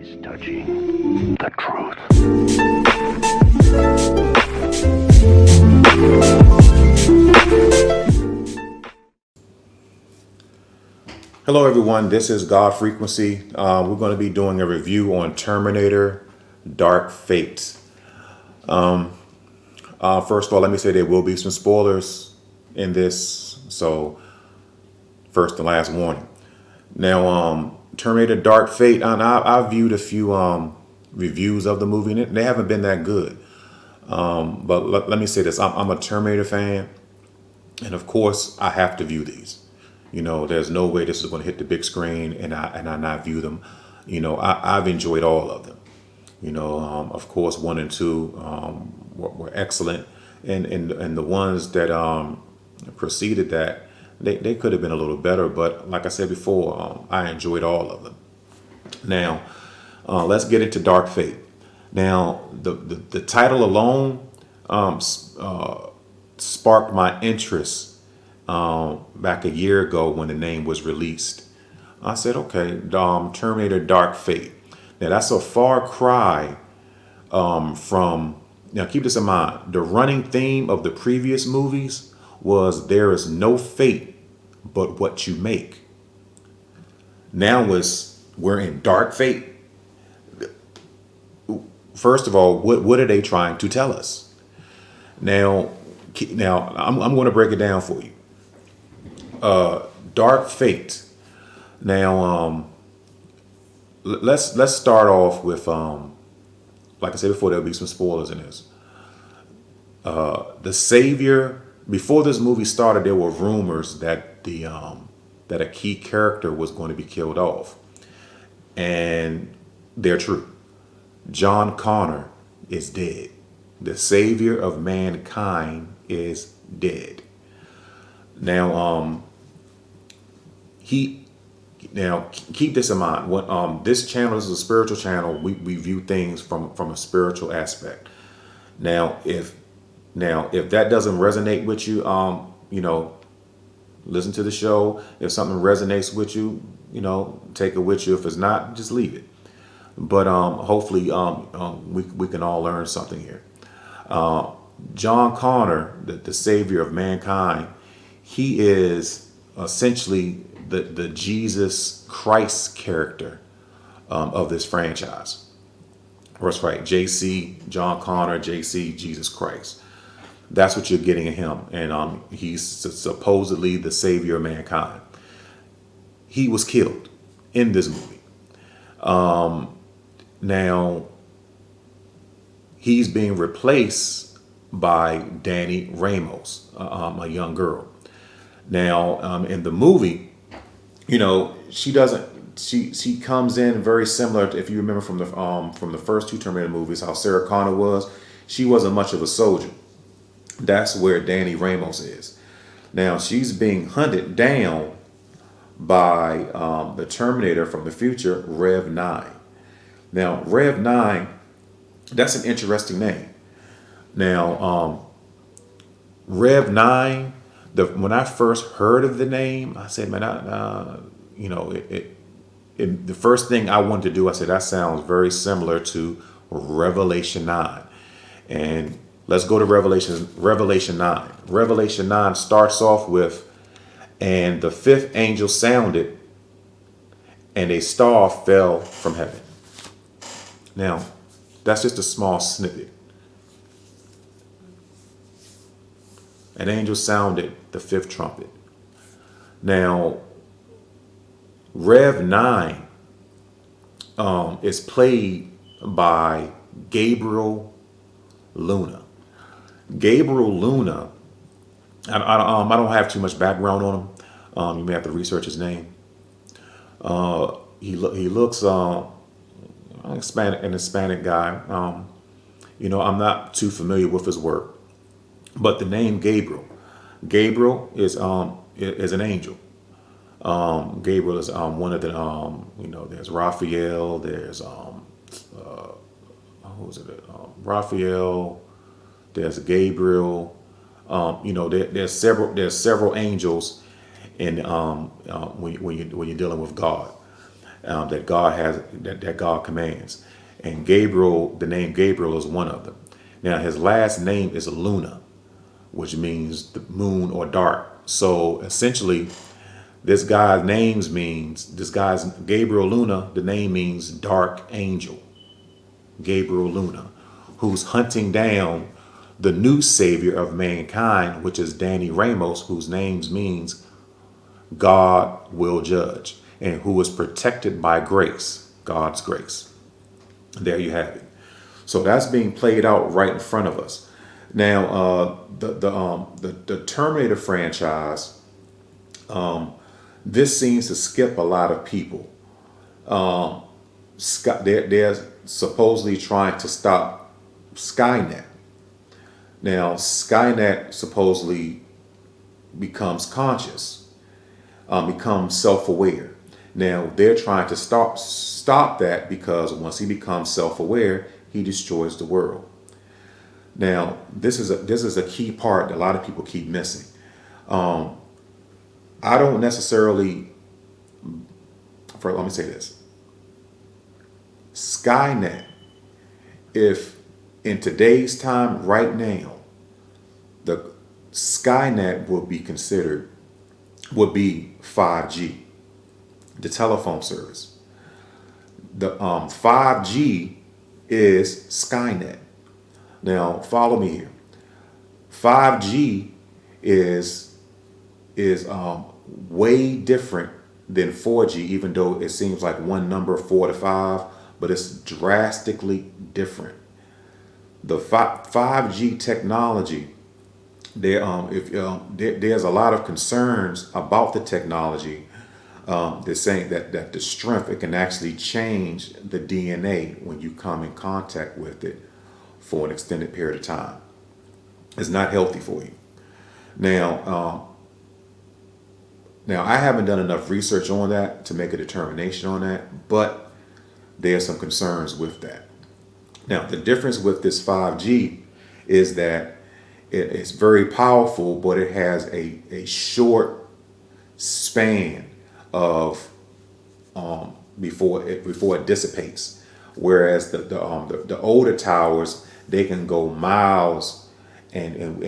is touching the truth. Hello everyone, this is God Frequency. We're going to be doing a review on Terminator Dark Fate. First of all, let me say there will be some spoilers in this, so first and last warning. Now, Terminator Dark Fate, and I viewed a few reviews of the movie, and they haven't been that good. But let me say this, I'm a Terminator fan, and of course I have to view these. You know, there's no way this is going to hit the big screen and I not view them. You know, I've enjoyed all of them. You know, of course, 1 and 2 were excellent, and the ones that preceded that, they could have been a little better. But like I said before, I enjoyed all of them. Now, let's get into Dark Fate. Now, the title alone sparked my interest back a year ago when the name was released. I said, okay, Terminator Dark Fate. Now that's a far cry from, now keep this in mind, the running theme of the previous movies was there is no fate but what you make. Now we're in Dark Fate. First of all, what are they trying to tell us? Now I'm going to break it down for you. Dark Fate. Now, let's start off with, like I said before, there'll be some spoilers in this. The Savior. Before this movie started, there were rumors that that a key character was going to be killed off, and they're true. John Connor is dead. The Savior of mankind is dead. Now, keep this in mind. When this channel is a spiritual channel, we view things from a spiritual aspect. Now, if that doesn't resonate with you, you know, listen to the show. If something resonates with you, you know, take it with you. If it's not, just leave it. But hopefully, we can all learn something here. John Connor, the Savior of mankind, he is essentially the Jesus Christ character of this franchise. That's right, JC, John Connor, JC, Jesus Christ. That's what you're getting in him. And he's supposedly the Savior of mankind. He was killed in this movie. Now, he's being replaced by Danny Ramos, a young girl. Now, in the movie, you know, she comes in very similar to, if you remember from the first 2 Terminator movies, how Sarah Connor was. She wasn't much of a soldier. That's where Danny Ramos is. Now, she's being hunted down by the Terminator from the future, Rev 9. Now, Rev 9, that's an interesting name. Now, Rev 9, when I first heard of the name, I said, man, you know, the first thing I wanted to do, I said, that sounds very similar to Revelation 9. And let's go to Revelation 9. Revelation 9 starts off with, and the 5th angel sounded, and a star fell from heaven. Now, that's just a small snippet. An angel sounded the 5th trumpet. Now, Rev 9 is played by Gabriel Luna. Gabriel Luna, I don't have too much background on him. You may have to research his name. He looks an Hispanic guy. You know, I'm not too familiar with his work, but the name Gabriel is an angel. Gabriel is one of the you know, there's Raphael, there's who's it? Raphael, there's Gabriel. You know, there's several angels in when you're dealing with God. that God has, that God commands. And Gabriel, the name Gabriel is one of them. Now his last name is Luna, which means the moon or dark. So essentially, this guy's Gabriel Luna, the name means dark angel. Gabriel Luna, who's hunting down the new savior of mankind, which is Danny Ramos, whose name means God will judge, and who is protected by grace, God's grace. There you have it. So that's being played out right in front of us. Now, the Terminator franchise, this seems to skip a lot of people. They're supposedly trying to stop Skynet. Now, Skynet supposedly becomes conscious, becomes self-aware. Now, they're trying to stop that because once he becomes self-aware, he destroys the world. Now, this is a key part that a lot of people keep missing. I don't necessarily. Let me say this. Skynet, if in today's time, right now, the Skynet would be 5G, the telephone service. The 5G is Skynet. Now, follow me here. 5G is way different than 4G, even though it seems like one number, 4 to 5, but it's drastically different. The 5G technology, there's a lot of concerns about the technology. They're saying that the strength, it can actually change the DNA when you come in contact with it for an extended period of time. It's not healthy for you. Now, I haven't done enough research on that to make a determination on that, but there are some concerns with that. Now, the difference with this 5G is that it's very powerful, but it has a short span of before it dissipates. Whereas the older towers, they can go miles and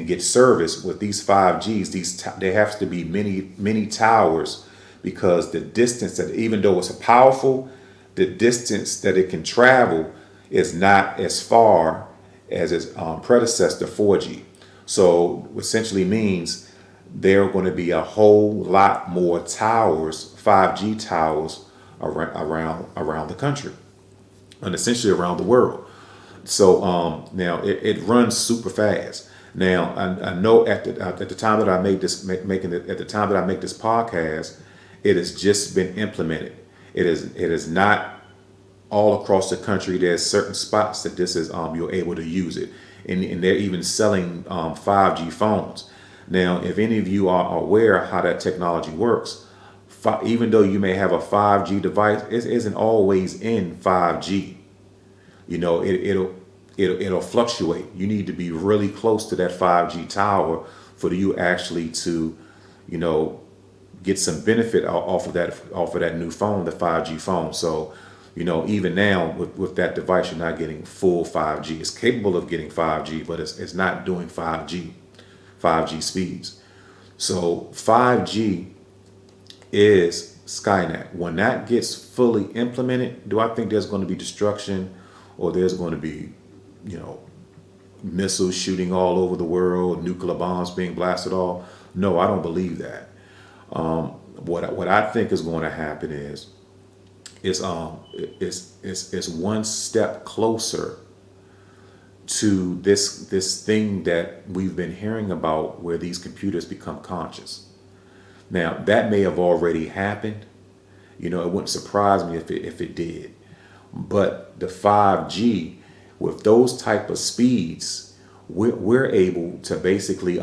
get service. With these 5Gs, there has to be many towers, because the distance, that even though it's powerful, the distance that it can travel is not as far as its predecessor 4G. So essentially means there are going to be a whole lot more towers, 5G towers around the country, and essentially around the world. So now it runs super fast. Now I know at the time that I made this at the time that I make this podcast, it has just been implemented. It is not all across the country. There's certain spots that this is you're able to use it, and they're even selling 5G phones. Now, if any of you are aware how that technology works, even though you may have a 5G device, it isn't always in 5G. You know, it'll fluctuate. You need to be really close to that 5G tower for you actually to, get some benefit off of that new phone, the 5G phone. So, even now with that device, you're not getting full 5G. It's capable of getting 5G, but it's not doing 5G speeds. So 5G is Skynet. When that gets fully implemented, do I think there's going to be destruction, or there's going to be, missiles shooting all over the world, nuclear bombs being blasted off? No, I don't believe that. What I think is going to happen is it's one step closer to this thing that we've been hearing about, where these computers become conscious. Now, that may have already happened. It wouldn't surprise me if it did. But the 5G, with those type of speeds, we're able to basically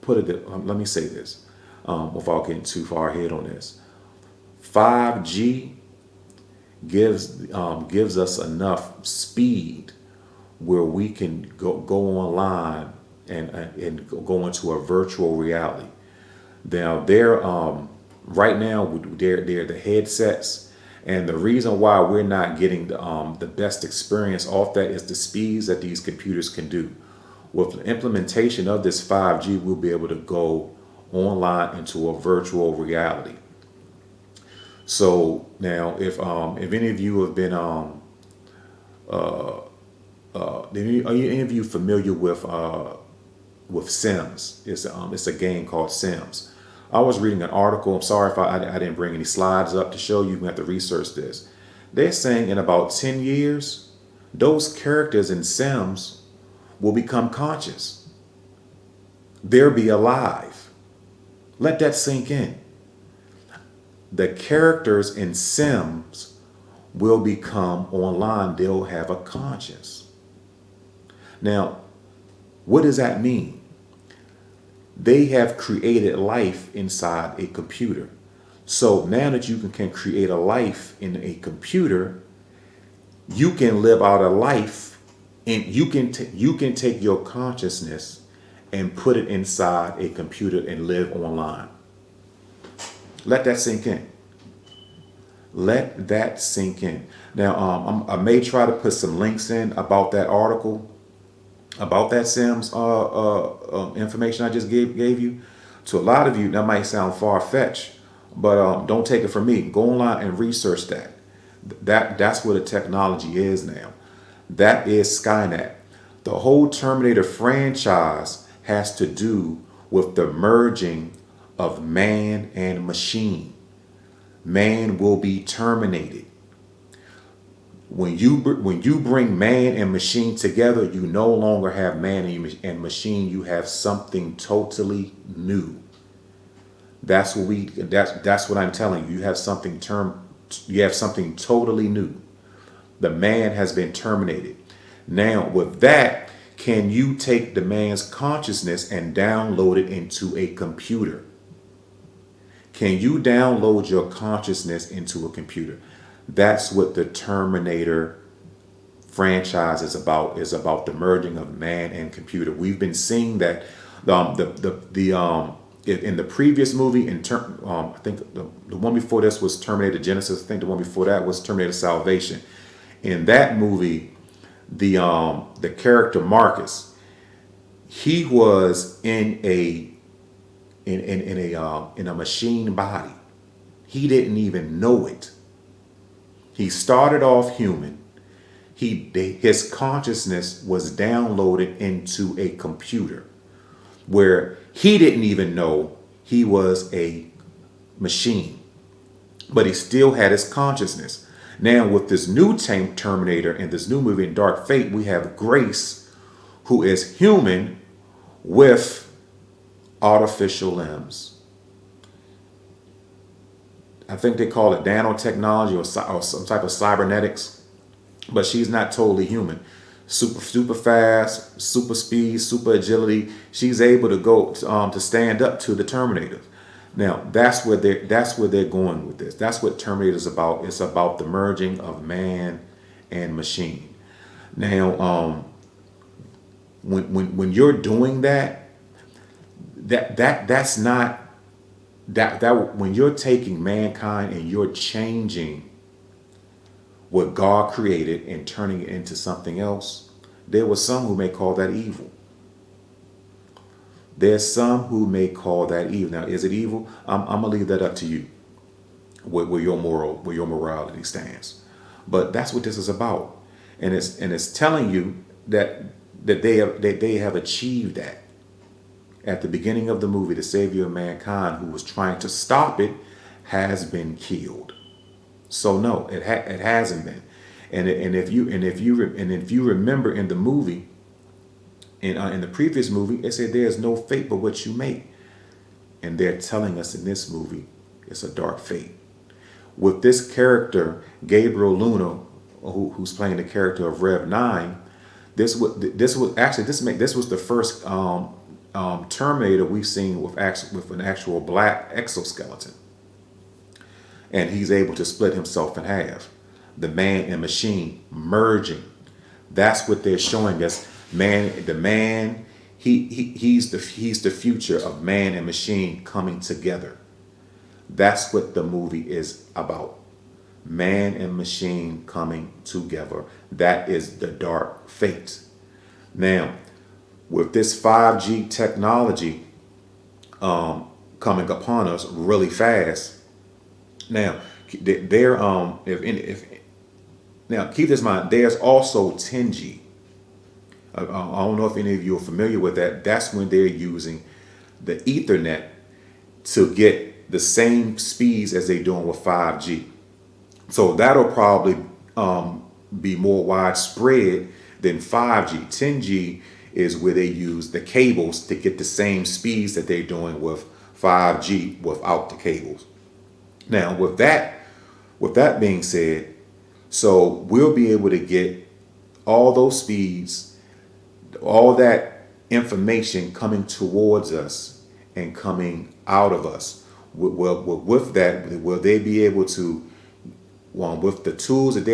let me say this, without getting too far ahead on this. 5G gives us enough speed where we can go online and go into a virtual reality. Now they're right now they're the headsets, and the reason why we're not getting the best experience off that is the speeds that these computers can do. With the implementation of this 5G, we'll be able to go online into a virtual reality. So now, if any of you have been are any of you familiar with Sims? It's a game called Sims. I was reading an article. I'm sorry if I didn't bring any slides up to show you. You have to research this. They're saying in about 10 years, those characters in Sims will become conscious. They'll be alive. Let that sink in. The characters in Sims will become online. They'll have a conscience. Now, what does that mean? They have created life inside a computer. So now that you can create a life in a computer, you can live out a life, and you can take your consciousness and put it inside a computer and live online. Let that sink in. Let that sink in. Now, I may try to put some links in about that article, about that Sims information I just gave you. To a lot of you, that might sound far-fetched, but don't take it from me. Go online and research that. That's what the technology is now. That is Skynet. The whole Terminator franchise has to do with the merging of man and machine. Man will be terminated. When you bring man and machine together, you no longer have man and machine. You have something totally new. That's what I'm telling you. You have something totally new. The man has been terminated. Now, with that, can you take the man's consciousness and download it into a computer? Can you download your consciousness into a computer? That's what the Terminator franchise is about. Is about the merging of man and computer. We've been seeing that in the previous movie. I think the one before this was Terminator Genesis. I think the one before that was Terminator Salvation. In that movie, the character Marcus, he was in a machine body. He didn't even know it. He started off human. His consciousness was downloaded into a computer where he didn't even know he was a machine, but he still had his consciousness. Now with this new Terminator and this new movie in Dark Fate, we have Grace, who is human with artificial limbs. I think they call it nanotechnology or some type of cybernetics, but she's not totally human. Super fast, super speed, super agility. She's able to go to stand up to the Terminator. Now that's where they're going with this. That's what Terminator is about. It's about the merging of man and machine. Now, when you're doing that's not that when you're taking mankind and you're changing what God created and turning it into something else, there were some who may call that evil. There's some who may call that evil. Now, is it evil? I'm gonna leave that up to you, where your morality stands. But that's what this is about, and it's telling you that they have achieved that. At the beginning of the movie, the savior of mankind, who was trying to stop it, has been killed. So no, it hasn't been. And if you remember in the movie, in the previous movie, it said there's no fate but what you make, and they're telling us in this movie it's a dark fate. With this character Gabriel Luna, who's playing the character of Rev 9, this was the first Terminator we've seen with an actual black exoskeleton, and he's able to split himself in half. The man and machine merging. That's what they're showing us. The man, He's the future of man and machine coming together. That's what the movie is about. Man and machine coming together. That is the dark fate. Now, with this 5G technology coming upon us really fast, now there if now keep this in mind. There's also 10G. I don't know if any of you are familiar with that. That's when they're using the Ethernet to get the same speeds as they're doing with 5G. So that'll probably be more widespread than 5G. 10G is where they use the cables to get the same speeds that they're doing with 5G without the cables. Now, with that being said, so we'll be able to get all those speeds, all that information coming towards us and coming out of us. With that, will they be able to, with the tools that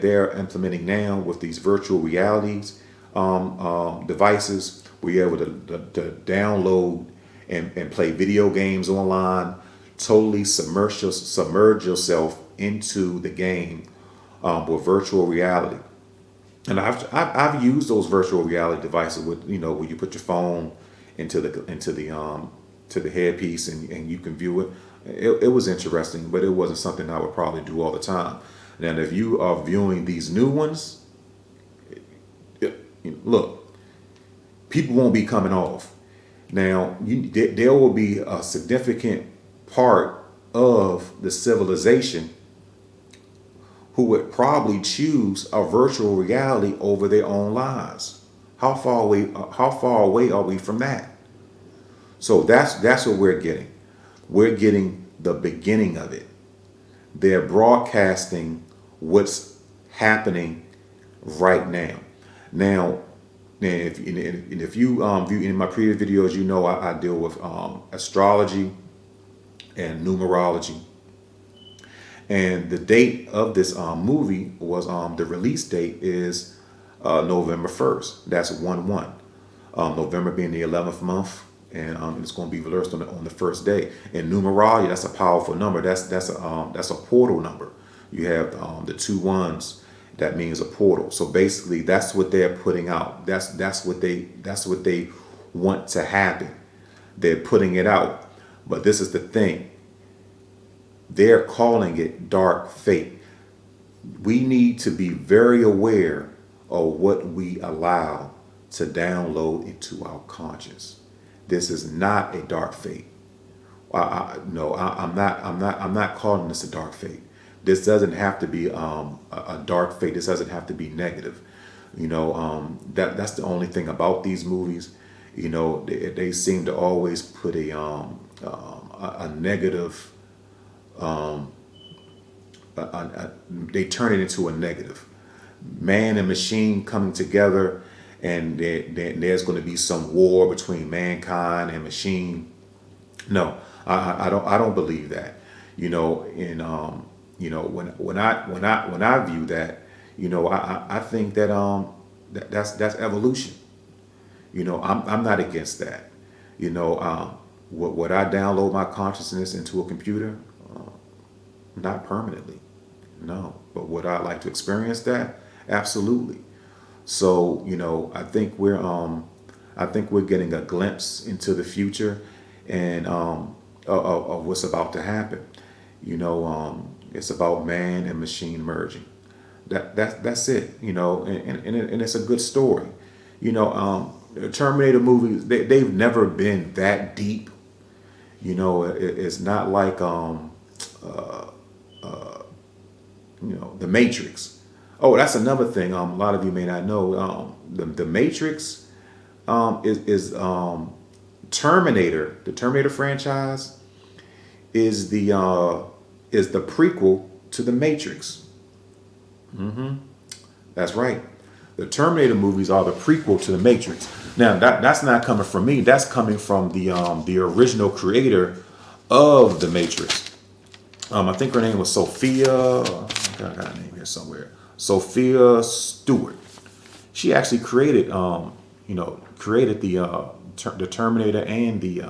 they're implementing now with these virtual realities devices, we're able to download and play video games online, totally submerge yourself into the game with virtual reality. And I've used those virtual reality devices with, where you put your phone into the headpiece and you can view it. It was interesting, but it wasn't something I would probably do all the time. And if you are viewing these new ones, look, people won't be coming off. Now, there will be a significant part of the civilization who would probably choose a virtual reality over their own lives. How far away are we from that? So that's what we're getting. We're getting the beginning of it. They're broadcasting what's happening right now. Now, if you view in my previous videos, I deal with astrology and numerology. And the date of this movie was the release date is November 1st. That's 1/1. November being the 11th month, and it's going to be released on the first day. In numerology, that's a powerful number. That's a portal number. You have the 2 1s. That means a portal. So basically, that's what they're putting out. That's what they want to happen. They're putting it out. But this is the thing. They're calling it dark fate. We need to be very aware of what we allow to download into our conscious. This is not a dark fate. I'm not calling this a dark fate. This doesn't have to be a dark fate. This doesn't have to be negative. That's the only thing about these movies. They seem to always put a negative. They turn it into a negative. Man and machine coming together, and there's going to be some war between mankind and machine. No, I don't believe that. When I view that, I think that that's evolution. I'm not against that. Would I download my consciousness into a computer? Not permanently, no. But would I like to experience that? Absolutely. So I think we're getting a glimpse into the future and of what's about to happen. It's about man and machine merging. That's it. And it's a good story. The Terminator movies, they've never been that deep. It's not like The Matrix. Oh, that's another thing. A lot of you may not know. The Matrix is Terminator. The Terminator franchise is the prequel to the Matrix. That's right. The Terminator movies are the prequel to the Matrix. Now that's not coming from me. That's coming from the original creator of the Matrix. I think her name was Sophia. I got her name here somewhere. Sophia Stewart. She actually created created the Terminator and the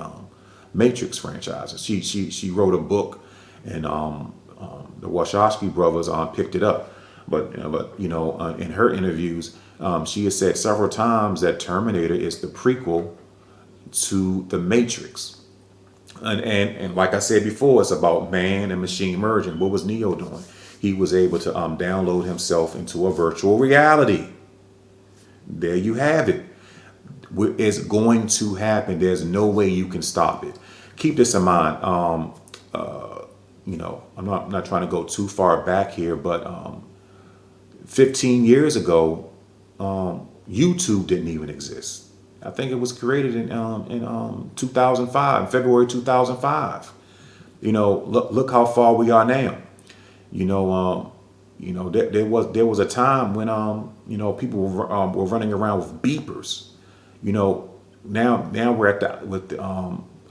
Matrix franchises. She wrote a book, and the Wachowski brothers picked it up. But in her interviews, she has said several times that Terminator is the prequel to the Matrix. And like I said before, it's about man and machine merging. What was Neo doing? He was able to download himself into a virtual reality. There you have it. It's going to happen. There's no way you can stop it. Keep this in mind. I'm not trying to go too far back here, but 15 years ago, YouTube didn't even exist. I think it was created in 2005, in February 2005. Look how far we are now. There was a time when people were running around with beepers. Now we're with the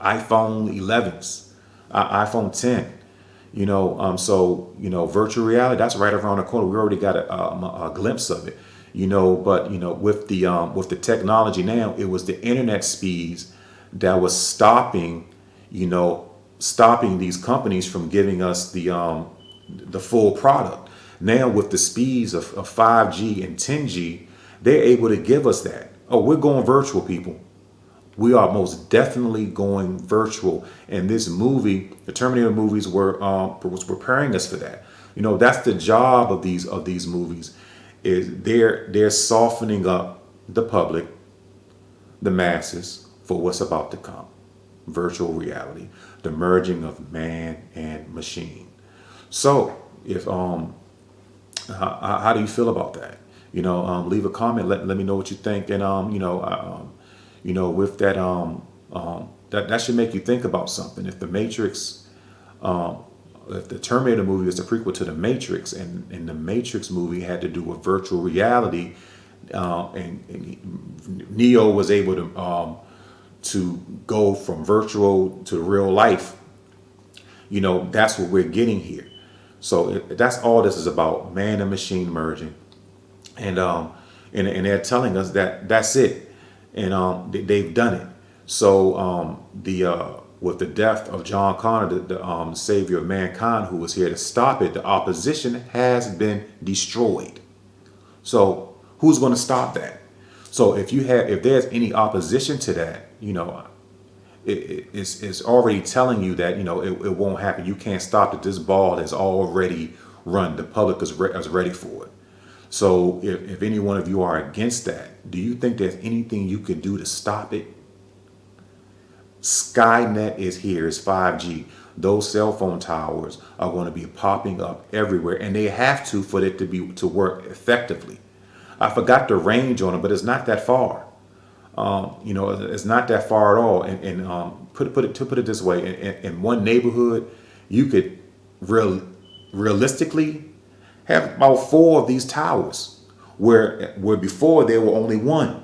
iPhone 11s, iPhone 10. Virtual reality, that's right around the corner. We already got a glimpse of it. But with the technology now, it was the internet speeds that was stopping these companies from giving us the full product. Now with the speeds of 5G and 10G, they're able to give us that. Oh, we're going virtual, people. We are most definitely going virtual. And this movie, the Terminator movies, was preparing us for that. That's the job of these movies, is they're softening up the public, the masses, for what's about to come. Virtual reality, the merging of man and machine. So, if how do you feel about that? Leave a comment. Let me know what you think. And with that, that should make you think about something. If the Matrix, if the Terminator movie is the prequel to the Matrix, and the Matrix movie had to do with virtual reality, and Neo was able to go from virtual to real life, that's what we're getting here. So that's all this is about: man and machine merging, and they're telling us that that's it, and they've done it. So with the death of John Connor, the savior of mankind, who was here to stop it, the opposition has been destroyed. So who's going to stop that? So if there's any opposition to that, it's already telling you that it won't happen. You can't stop it. This ball has already run. The public is ready for it. So if any one of you are against that, do you think there's anything you can do to stop it? Skynet is here. It's 5G. Those cell phone towers are going to be popping up everywhere, and they have to for it to work effectively. I forgot the range on it, but it's not that far. It's not that far at all. And put it this way: in one neighborhood, you could realistically have about 4 of these towers, where before there were only 1.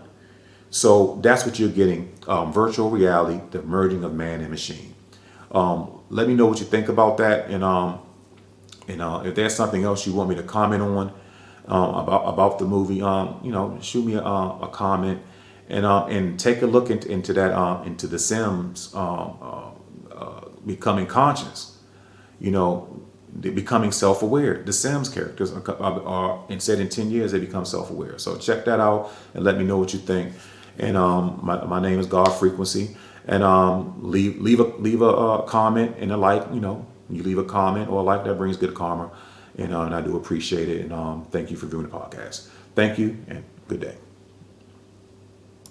So that's what you're getting: virtual reality, the merging of man and machine. Let me know what you think about that, and if there's something else you want me to comment on about the movie, shoot me a comment. And take a look into that, into the Sims becoming conscious, becoming self-aware. The Sims characters are in 10 years, they become self-aware. So check that out and let me know what you think. And my name is God Frequency. And leave a comment and a like. You leave a comment or a like, that brings good karma. And I do appreciate it. And thank you for viewing the podcast. Thank you and good day.